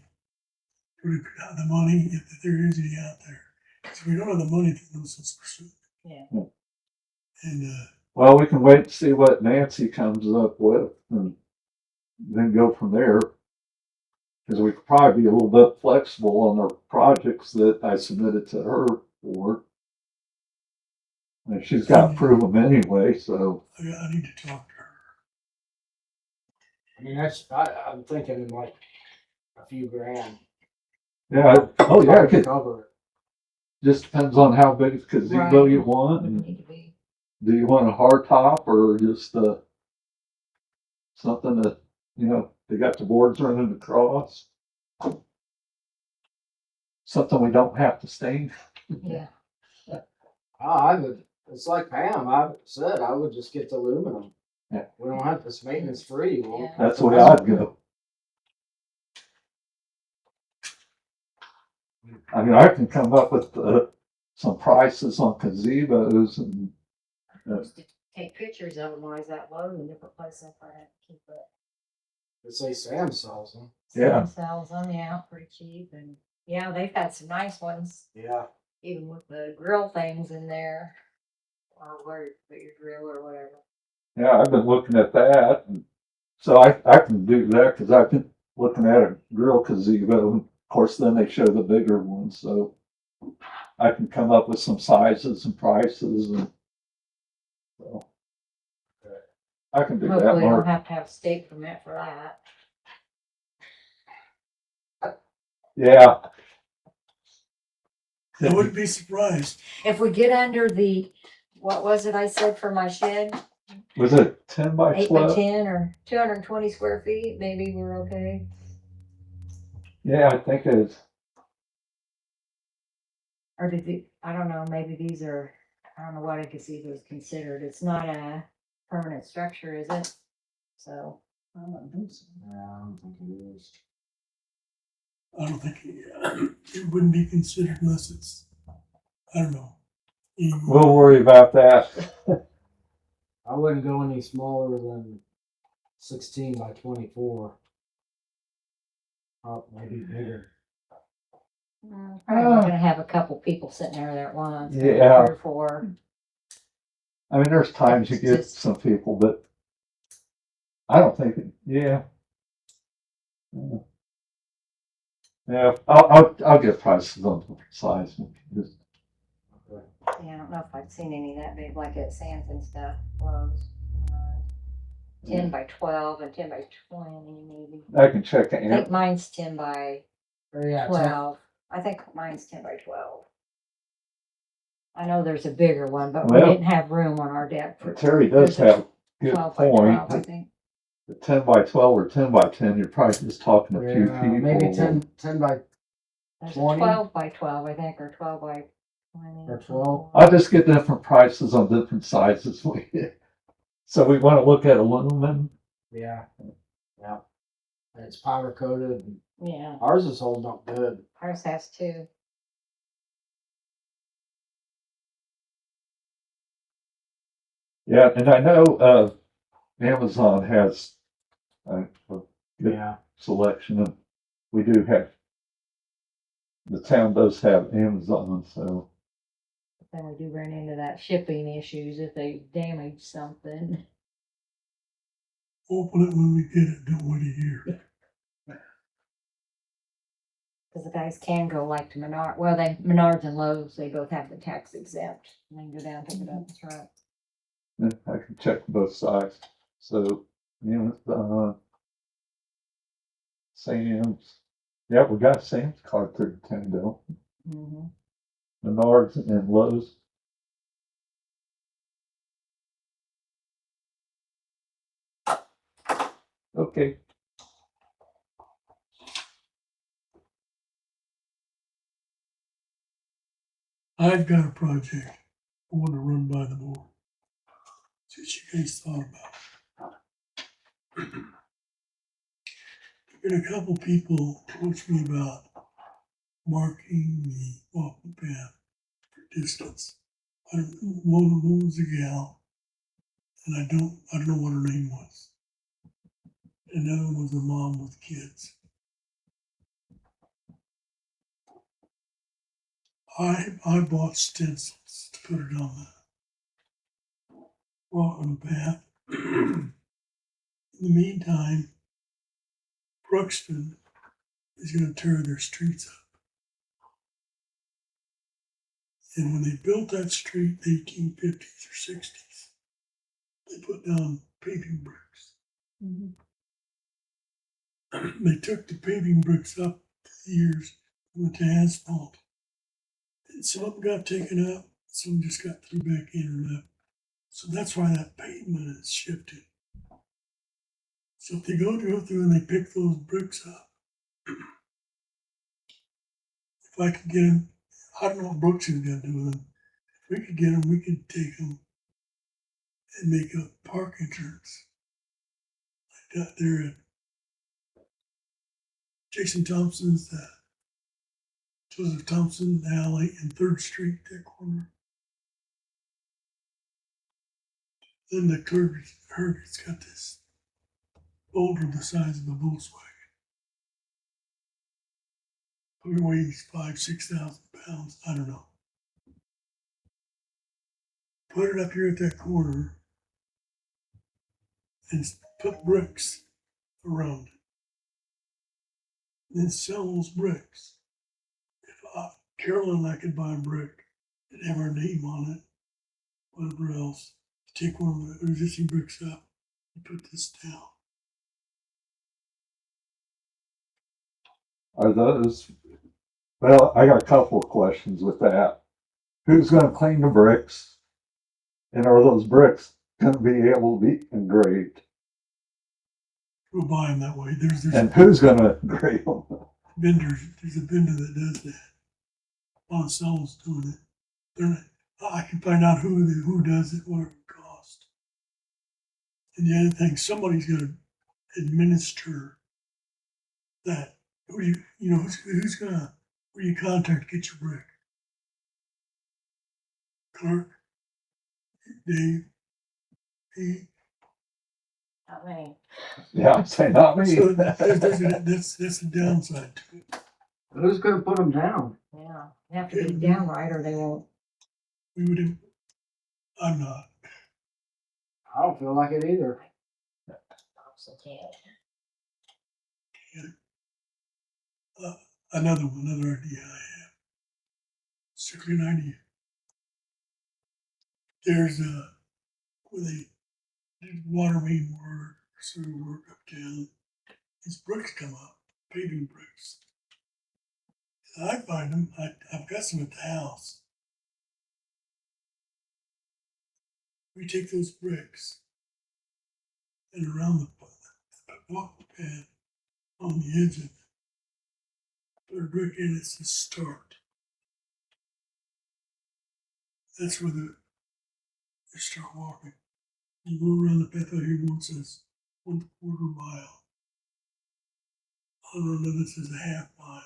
S3: We got the money, if there is any out there. If we don't have the money, there's no sense pursuing.
S2: Yeah.
S3: And,
S4: Well, we can wait and see what Nancy comes up with and then go from there. Because we could probably be a little bit flexible on our projects that I submitted to her for. And she's got to prove them anyway, so.
S3: I need to talk to her.
S1: I mean, I'm thinking like a few grand.
S4: Yeah, oh yeah, it
S1: To
S4: could-
S1: cover it.
S4: just depends on how big a gazebo
S2: Right.
S4: you want, and
S2: Need to be.
S4: do you want a hard top or just, something that, they got the boards running across? Something we don't have to stain.
S2: Yeah.
S1: I would, it's like Pam, I said, I would just get the aluminum.
S4: Yeah.
S1: We don't have this maintenance free.
S2: Yeah.
S4: That's the way I'd go. I mean, I can come up with, some prices on gazebos and,
S2: Just to take pictures of them while he's that low in different places. I have to keep it.
S1: They say Sam sells them.
S4: Yeah.
S2: Sam sells them, yeah, pretty cheap. And yeah, they've had some nice ones,
S1: Yeah.
S2: even with the grill things in there. Or where you put your grill or whatever.
S4: yeah, I've been looking at that. And so I can do that because I've been looking at a grill gazebo. And of course, then they show the bigger ones. So I can come up with some sizes and prices, and so I can do that,
S2: Hopefully you don't
S4: Mark.
S2: have to have a state permit for that.
S4: Yeah.
S3: I wouldn't be surprised.
S2: If we get under the, what was it I said for my shed?
S4: Was it 10 by
S2: 8 by
S4: 12?
S2: 10 or 220 square feet, maybe we're okay.
S4: Yeah, I think it's,
S2: Or did you, I don't know, maybe these are, I don't know what a gazebo is considered. It's not a permanent structure, is it? So,
S5: I don't think so.
S1: Yeah, I don't think it is.
S3: I don't think it wouldn't be considered unless it's, I don't know.
S4: we'll worry about that.
S1: I wouldn't go any smaller than 16 by 24. Oh, maybe bigger.
S2: probably not gonna have a couple people sitting there at once. maybe
S4: Yeah.
S2: 3 or 4.
S4: I mean, there's times you
S2: It's
S4: get
S2: just-
S4: some people, but I don't think it, yeah. Yeah, I'll get prices on the size. Just,
S2: Yeah, I don't know if I've seen any that big, like at Sam's and stuff, clothes. 10 by 12 and 10 by 20 maybe.
S4: I can check
S2: I
S4: it.
S2: think mine's 10 by
S1: Or yeah,
S2: 12. I think mine's 10 by 12. I know there's a bigger one, but
S4: Well-
S2: we didn't have room on our deck for
S4: Terry does
S2: There's a
S4: have a good
S2: 12 by 12, I
S4: point.
S2: think.
S4: The 10 by 12 or 10 by 10, you're probably just talking a few
S1: yeah,
S4: people.
S1: maybe 10 by
S2: There's
S1: 20?
S2: a 12 by 12, I think, or 12 by 20.
S1: Or 12.
S4: I'll just get different prices on different sizes. So we want to look at aluminum.
S1: yeah. Yeah. And it's powder coated.
S2: Yeah,
S1: Ours is holding up good.
S2: ours has 2.
S4: Yeah, and I know Amazon has a good
S1: Yeah.
S4: selection, and we do have, the town does have Amazon, so
S2: Then we do run into that shipping issues if they damage something.
S3: Open it when we get it, don't wait a year.
S2: Because the guys can go like to Menard, well, Menards and Lowe's, they both have the tax exempt. And they can go down, pick it up, and throw it.
S4: yeah, I can check both sides. So, Sam's, yeah, we got Sam's card through the town, don't we?
S2: Mhm.
S4: Menards and Lowe's. Okay.
S3: I've got a project I want to run by the board. See what you guys thought about. Been a couple people approach me about marking the walking path for distance. One of them was a gal, and I don't know what her name was. Another one was a mom with kids. I bought stencils to put it on the walking path. In the meantime, Brookston is going to tear their streets up. And when they built that street in the 1850s or 60s, they put down paving bricks. they took the paving bricks up the years, went to asphalt. And some of them got taken out, some just got threw back in or left. So that's why that pavement is shifted. So if they go through and they pick those bricks up, if I could get them, I don't know what Brooks is gonna do with them. If we could get them, we could take them and make a park entrance. Like that there at Jason Thompson's, Joseph Thompson Alley and 3rd Street, that corner. Then the curve, it's got this boulder the size of a Volkswagen. Probably weighs 5,000–6,000 pounds. I don't know. Put it up here at that corner and put bricks around it. Then sell those bricks. If Carolyn and I could buy a brick and have our name on it, whatever else, take one of the existing bricks up and put this down.
S4: Are those, well, I got a couple of questions with that. Who's gonna clean the bricks? And are those bricks gonna be able to be engraved?
S3: We'll buy them that way. There's
S4: And who's gonna engrave them?
S3: vendors. There's a vendor that does that. Monticello's doing it. They're not, I can find out who does it, what it costs. And the other thing, somebody's got to administer that. Who's gonna, who you contact to get your brick? Clark, Dave, Pete.
S2: I mean,
S4: Yeah, say not me.
S3: So that's the downside to it.
S1: Who's gonna put them down?
S2: yeah, they have to be down right or they won't.
S3: We would. I'm not.
S1: I don't feel like it either.
S2: Thompson can't.
S3: Another idea I have. Strictly an idea. There's where they did water main work, sewer work uptown. These bricks come up, paving bricks. And I find them. I've got some at the house. We take those bricks and around the walking pad on the edge of it, put a brick in. It says start. That's where they start walking. You go around the path out here, one says 1/4 mile. On another says a half mile.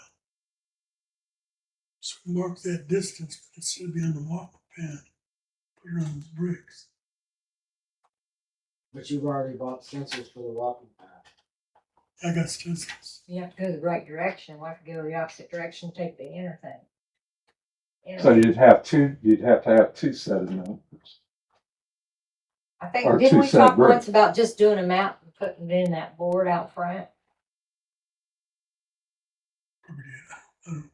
S3: So mark that distance, but instead of being on the walking path, put it on those bricks.
S1: But you've already bought stencils for the walking path.
S3: I got stencils.
S2: You have to go the right direction. We'll have to go the opposite direction, take the inner thing.
S4: So you'd have to have two set of numbers.
S2: I think,
S4: or
S2: didn't we
S4: two-set
S2: talk
S4: brick.
S2: once about just doing a map and putting it in that board out front?
S3: Probably did. I don't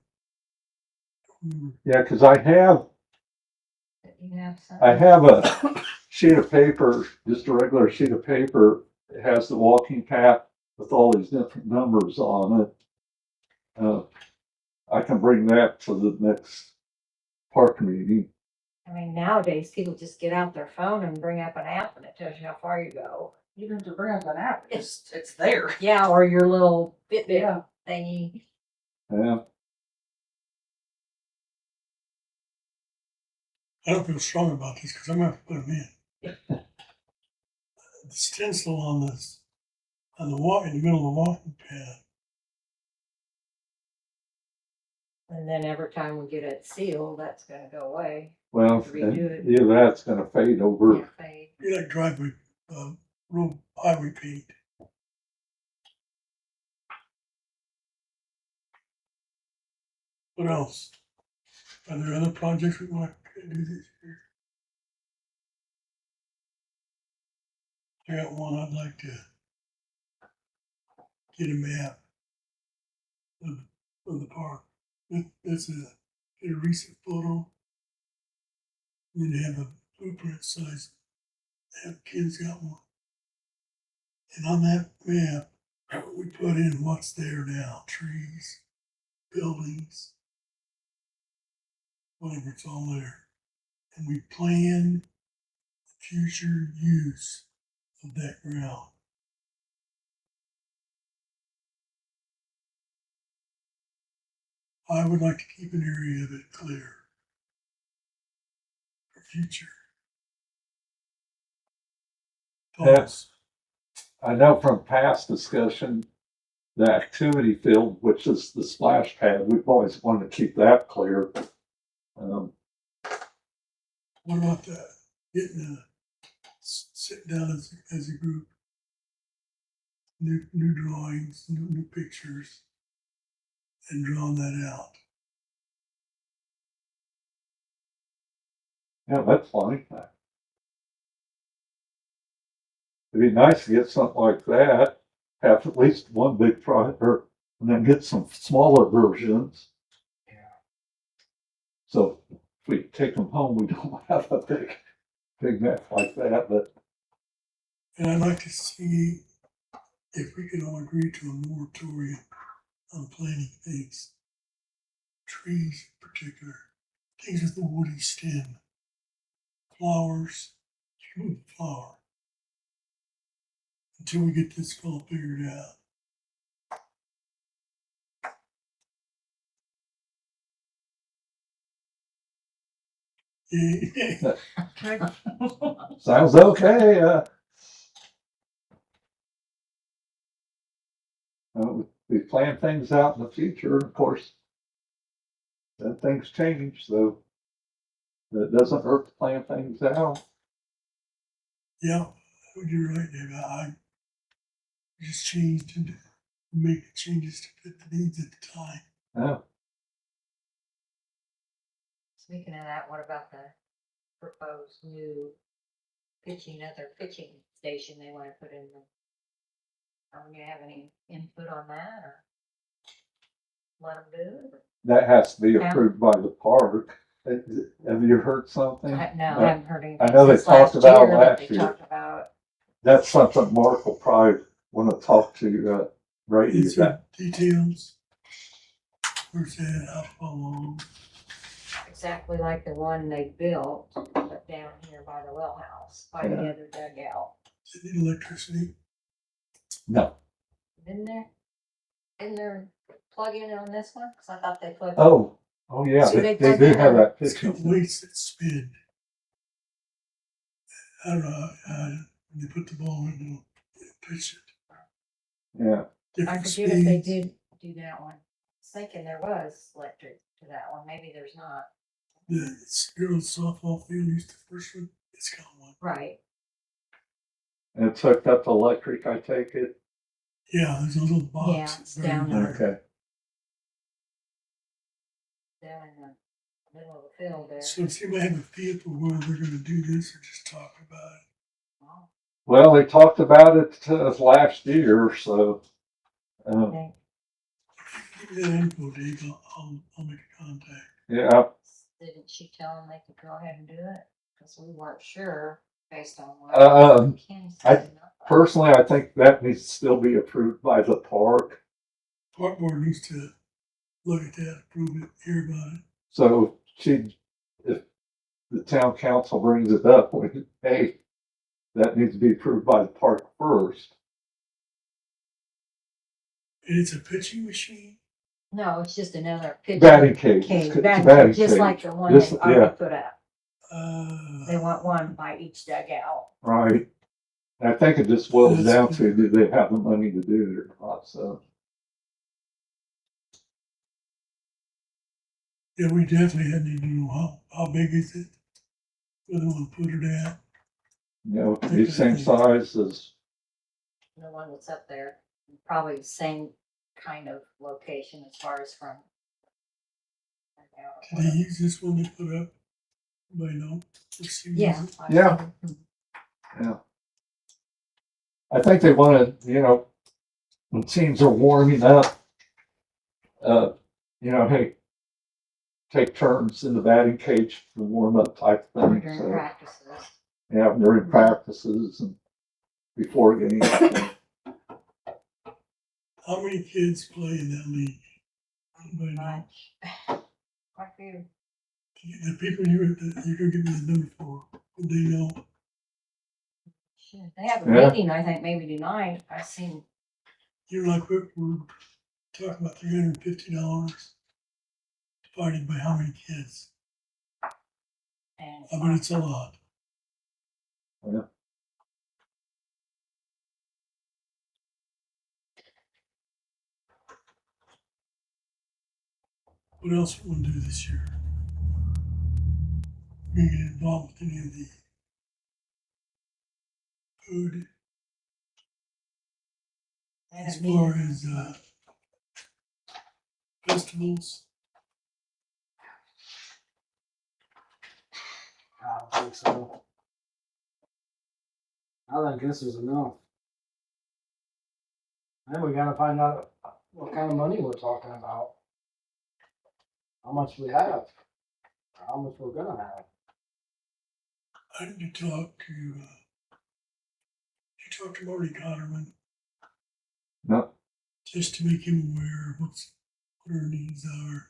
S3: remember.
S4: Yeah, because I have
S2: You have some.
S4: a sheet of paper, just a regular sheet of paper. It has the walking path with all these different numbers on it. I can bring that to the next park meeting.
S2: I mean, nowadays people just get out their phone and bring up an app and it tells you how far you go.
S5: Even to bring up an app, it's there.
S2: Yeah, or your little Fitbit
S5: Yeah.
S2: thingy.
S4: Yeah,
S3: I don't feel strong about this because I'm going to have to put them in. The stencil on this, on the walk, in the middle of the walking path.
S2: And then every time we get it sealed, that's gonna go away.
S4: well,
S2: Redo it.
S4: yeah, that's gonna fade over.
S2: Can't fade.
S3: Be like driveway, road highway paint. What else? Are there other projects we want to do this year? I got one I'd like to get a map of the park. That's get a recent photo. And then have a blueprint size. Have kids got one. And on that map, We put in what's there now, trees, buildings, whatever, it's all there. And we plan future use of that ground. I would like to keep an area of it clear for future. Thoughts?
S4: I know from past discussion, the activity field, which is the splash pad, we've always wanted to keep that clear.
S3: What about that? Getting sit down as a group, new drawings, new pictures, and drawing that out.
S4: Yeah, that's fine. It'd be nice to get something like that, have at least one big project, and then get some smaller versions.
S1: Yeah.
S4: So if we take them home, we don't have a big mess like that, but
S3: And I'd like to see if we could all agree to a moratorium on planting things, trees in particular, things with the woody stem, flowers, human flower, until we get this all figured out. Yeah.
S4: sounds okay. We plan things out in the future, of course. Then things change, so it doesn't hurt to plan things out.
S3: Yeah, you're right, Dave. I just changed and make the changes to fit the needs at the time.
S4: Yeah.
S2: Speaking of that, what about the proposed new another pitching station they want to put in the? Do you have any input on that or let them do it?
S4: That has to be
S2: Yeah.
S4: approved by the park. Have you heard something?
S2: No, I haven't heard anything.
S4: I know they
S2: since last
S4: talked about
S2: year that
S4: last
S2: they
S4: year.
S2: talked about.
S4: That's something Mark will probably want to talk to Brady
S3: These
S4: about.
S3: are details. Where's that? How far along?
S2: Exactly like the one they built, but down here by the well house, by the
S4: Yeah.
S2: other dugout.
S3: Does it need electricity?
S4: No.
S2: Isn't there plug-in on this one? Cause I thought they plugged.
S4: Oh yeah,
S2: See,
S4: they
S2: they
S4: do
S2: plug
S4: have
S2: in
S4: that
S3: It's
S4: picture.
S3: got weights that spin. I don't know when they put the ball in, they'll pitch it.
S4: Yeah.
S2: I
S3: Different
S2: forget if they
S3: speeds.
S2: did do that one. I was thinking there was electric to that one. Maybe there's not.
S3: The girls softball field used the first one. It's got one.
S2: Right.
S4: And it's hooked up to electric, I take it.
S3: Yeah, there's a little box.
S2: Yeah,
S3: that's
S2: it's
S3: very
S2: down
S3: near.
S2: there.
S4: Okay.
S2: Down in the middle of the field there.
S3: So does anybody have a feel for whether they're gonna do this or just talk about it?
S2: Well,
S4: Well, they talked about it to us last year, so
S2: okay.
S3: Give me that info, Dave. I'll make a contact.
S4: yeah.
S2: Didn't she tell them they could go ahead and do it? Cause we weren't sure based on what. Kenny said.
S4: Personally, I think that needs to still be approved by the park.
S3: Park board needs to look at that, approve it, hear about it.
S4: So if the town council brings it up, hey, that needs to be approved by the park first.
S3: And it's a pitching machine.
S2: No, it's just another pitching
S4: Batting cage.
S2: cage,
S4: It's
S2: batting
S4: batting
S2: cage, just
S4: cage.
S2: like the one
S4: Just-
S2: they already
S4: yeah.
S2: put up.
S3: Uh,
S2: They want one by each dugout.
S4: Right. I think it just boils
S3: That's
S4: down
S3: good.
S4: to, do they have the money to do it or not, so.
S3: yeah, we definitely had to know how big is it? Where they want to put it at.
S4: You know, the same size as,
S2: The one that's up there, probably the same kind of location as far as from.
S3: Did they use this one they put up? Anybody know? Let's see,
S2: Yeah.
S3: use it.
S4: Yeah. yeah. I think they wanna, when teams are warming up, hey, take turns in the batting cage for warm up type thing,
S2: During
S4: so,
S2: practices.
S4: yeah, during practices and before games.
S3: How many kids play in that league? Anybody know?
S2: Much. Quite a few.
S3: The people you're gonna give me the number for, would they know?
S2: Shit, they have a
S4: Yeah.
S2: meeting, I think, maybe tonight. I seen,
S3: You know, like we're talking about $350 divided by how many kids?
S2: and
S3: I mean, it's a lot.
S4: Yeah.
S3: What else we want to do this year? We gonna get involved with any of the food
S2: they had
S3: as
S2: a meeting
S3: far
S2: last
S3: as
S2: month.
S3: festivals?
S1: I don't think so. I think this is enough. Then we gotta find out what kind of money we're talking about. How much we have, or how much we're gonna have.
S3: I need to talk to, you talk to Marty Cotterman
S4: No,
S3: just to make him aware of what our needs are.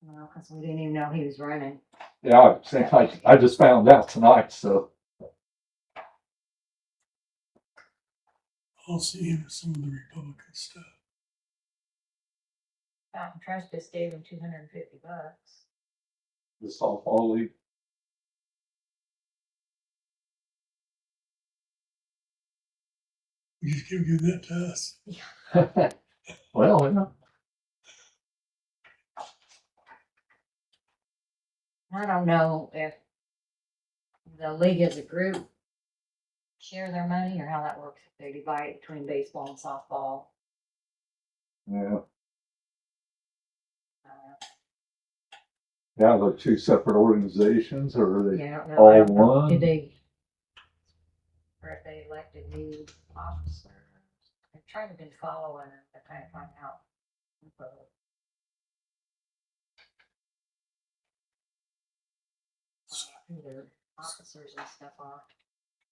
S2: No, because we didn't even know he was running.
S4: yeah, I just found out tonight, so.
S3: I'll see him with some of the Republican stuff.
S2: Fountain Trust just gave him $250.
S4: The softball league.
S3: We just keep giving that to us.
S4: Well, yeah.
S2: I don't know if the league as a group share their money or how that works, if they divide it between baseball and softball.
S4: Yeah,
S2: Uh,
S4: yeah, they're two separate organizations, or are they
S2: Yeah, I don't know.
S4: all
S2: I don't know.
S4: one?
S2: Did they, or if they elected new officers? I'm trying to been following it, to kind of find out. Who their officers and stuff are.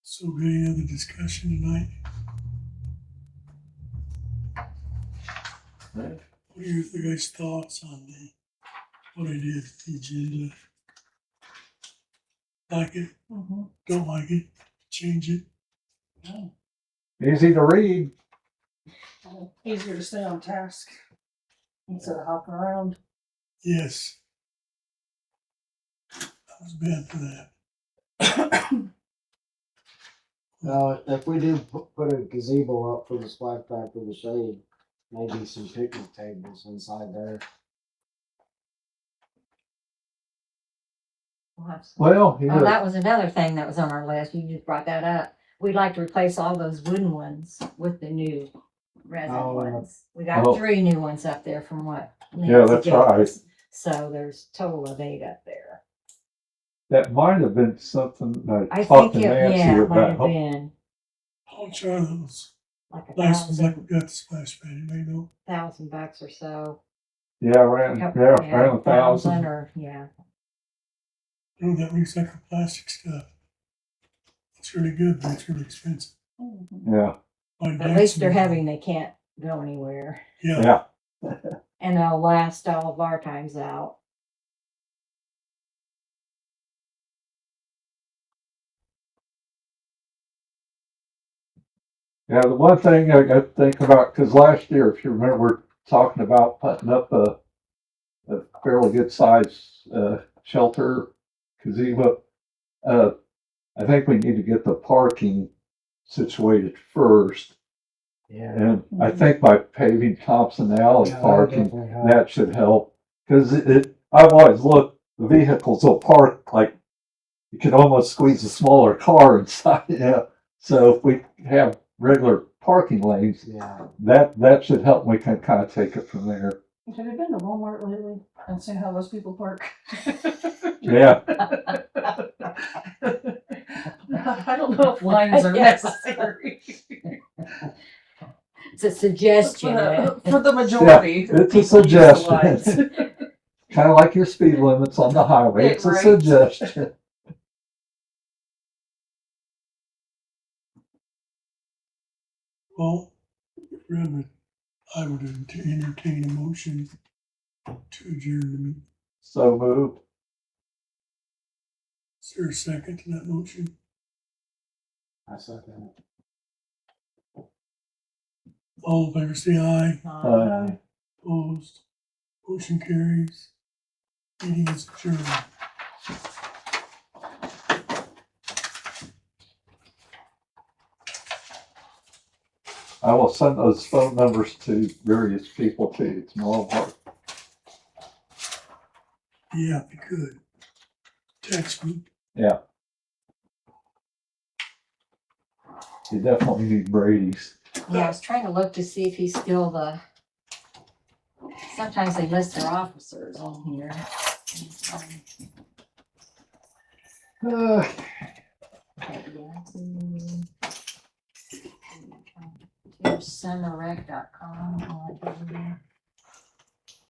S3: So, we got any other discussion tonight?
S4: Right.
S3: What are your guys' thoughts on what I did, the agenda? Like it? Don't like it? Change it?
S4: Easy to read.
S5: Easier to stay on task instead of hopping around.
S3: Yes. I was bad for that.
S1: Now, if we do put a gazebo up for the splash pad for the shade, maybe some picnic tables inside there.
S2: We'll have some.
S4: Well,
S2: Oh,
S4: yeah,
S2: that was another thing that was on our list. You just brought that up. We'd like to replace all those wooden ones with the new resin
S1: Oh,
S2: ones. We got
S4: oh.
S2: 3 new ones up there from what?
S4: Yeah,
S2: Nancy
S4: that's
S2: gave
S4: right.
S2: us. So there's total of 8 up there.
S4: that might have been something I
S2: I
S4: talked
S2: think
S4: to Nancy
S2: yeah, it might have
S4: about.
S2: been
S3: I'll try those.
S2: like
S3: Nice ones like we
S2: $1,000
S3: got the splash pad, you may know.
S2: or so.
S4: Yeah, around
S2: Yeah,
S4: 1,000.
S2: or yeah.
S3: You know, that recycled plastic stuff. It's really good, but it's really expensive.
S4: Yeah,
S3: My
S2: At least they're
S3: dad's-
S2: heavy and they can't go anywhere.
S3: Yeah.
S4: yeah.
S2: And they'll last all of our times out.
S4: Yeah, the one thing I got to think about, because last year, if you remember, we're talking about putting up a fairly good size shelter gazebo. I think we need to get the parking situated first.
S1: Yeah.
S4: And I think by paving Thompson Alley
S1: Yeah, that'll
S4: parking,
S1: definitely help.
S4: that should help. Because I've always looked, the vehicles will park like you can almost squeeze a smaller car inside. Yeah. So if we have regular parking lanes,
S1: Yeah.
S4: that should help. We can kind of take it from there.
S5: Have you been to Walmart lately and seen how those people park?
S4: Yeah.
S5: I don't know if lines are necessary.
S2: It's a suggestion.
S5: For the majority.
S4: Yeah, it's a
S5: people use the lines.
S4: suggestion. Kind of like your speed limits on the highway. It's a
S5: Right.
S4: suggestion.
S3: Well, we're on the I would entertain a motion to adjourn the meeting.
S4: So moved.
S3: Is there a second to that motion?
S1: I second it.
S3: All in favor, say aye.
S4: Aye.
S3: Opposed? Motion carries. Meeting is adjourned.
S4: I will send those phone numbers to various people too tomorrow morning.
S3: Yeah, if you could. Text me.
S4: Yeah. You definitely need Brady's.
S2: Yeah, I was trying to look to see if he's still sometimes they list their officers on here. Summerrec.com.